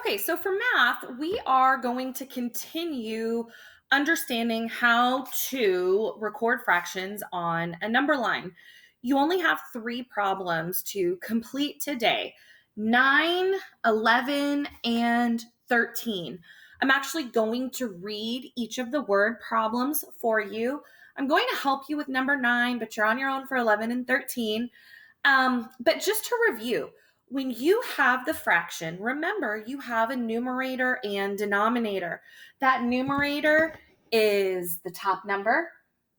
Okay, so for math, we are going to continue understanding how to record fractions on a number line. You only have three problems to complete today: 9, 11, and 13. I'm actually going to read each of the word problems for you. I'm going to help you with number 9, but you're on your own for 11 and 13. But just to review, when you have the fraction, remember you have a numerator and denominator. That numerator is the top number,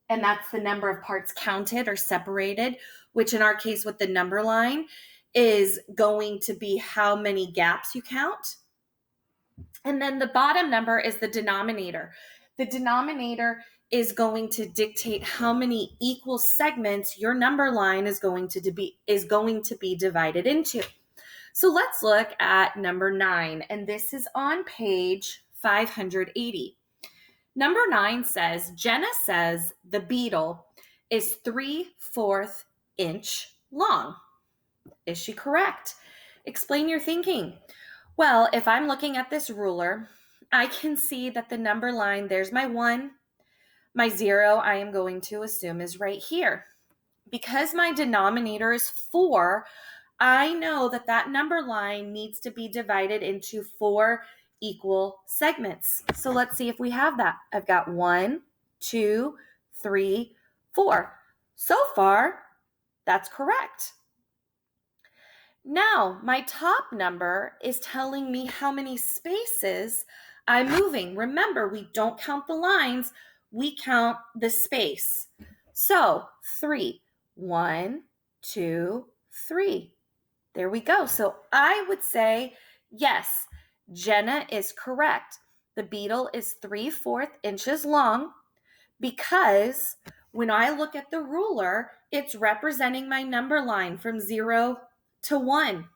and that's the number of parts counted or separated, which in our case with the number line is going to be how many gaps you count. And then the bottom number is the denominator. The denominator is going to dictate how many equal segments your number line is going to be divided into. So let's look at number 9, and this is on page 580. Number 9 says, Jenna says the beetle is 3/4 inch long. Is she correct? Explain your thinking. Well, if I'm looking at this ruler, I can see that the number line, there's my 1, my 0, I am going to assume is right here. Because my denominator is 4, I know that that number line needs to be divided into 4 equal segments. So let's see if we have that. I've got 1, 2, 3, 4. So far, that's correct. Now, my top number is telling me how many spaces I'm moving. Remember, we don't count the lines, we count the space. So 3, 1, 2, 3. There we go. So I would say, yes, Jenna is correct. The beetle is 3/4 inches long because when I look at the ruler, it's representing my number line from 0 to 1.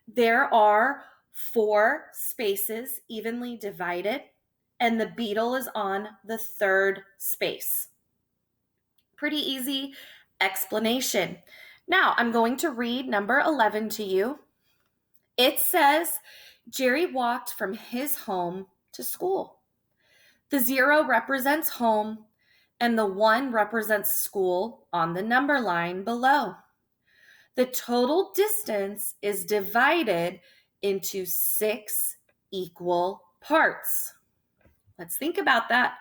There are 4 spaces evenly divided, and the beetle is on the 3rd space. Pretty easy explanation. Now, I'm going to read number 11 to you. It says, Jerry walked from his home to school. The 0 represents home, and the 1 represents school on the number line below. The total distance is divided into 6 equal parts. Let's think about that.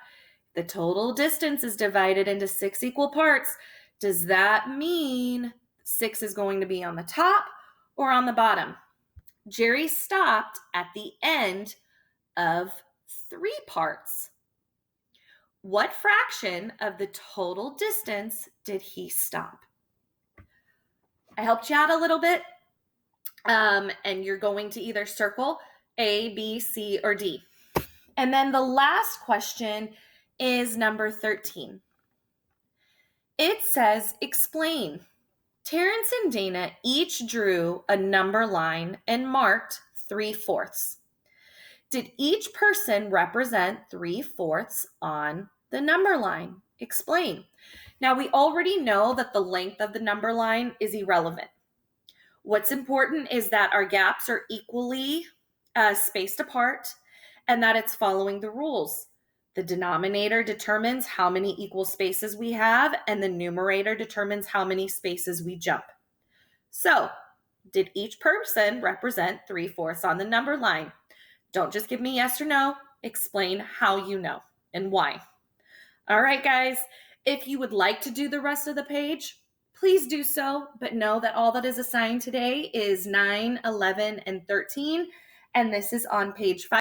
The total distance is divided into 6 equal parts. Does that mean 6 is going to be on the top or on the bottom? Jerry stopped at the end of 3 parts. What fraction of the total distance did he stop? I helped you out a little bit, and you're going to either circle A, B, C, or D. And then the last question is number 13. It says, explain. Terrence and Dana each drew a number line and marked 3/4. Did each person represent 3/4 on the number line? Explain. Now, we already know that the length of the number line is irrelevant. What's important is that our gaps are equally spaced apart and that it's following the rules. The denominator determines how many equal spaces we have, and the numerator determines how many spaces we jump. So, did each person represent 3/4 on the number line? Don't just give me yes or no. Explain how you know and why. All right, guys. If you would like to do the rest of the page, please do so, but know that all that is assigned today is 9, 11, and 13, and this is on page 5.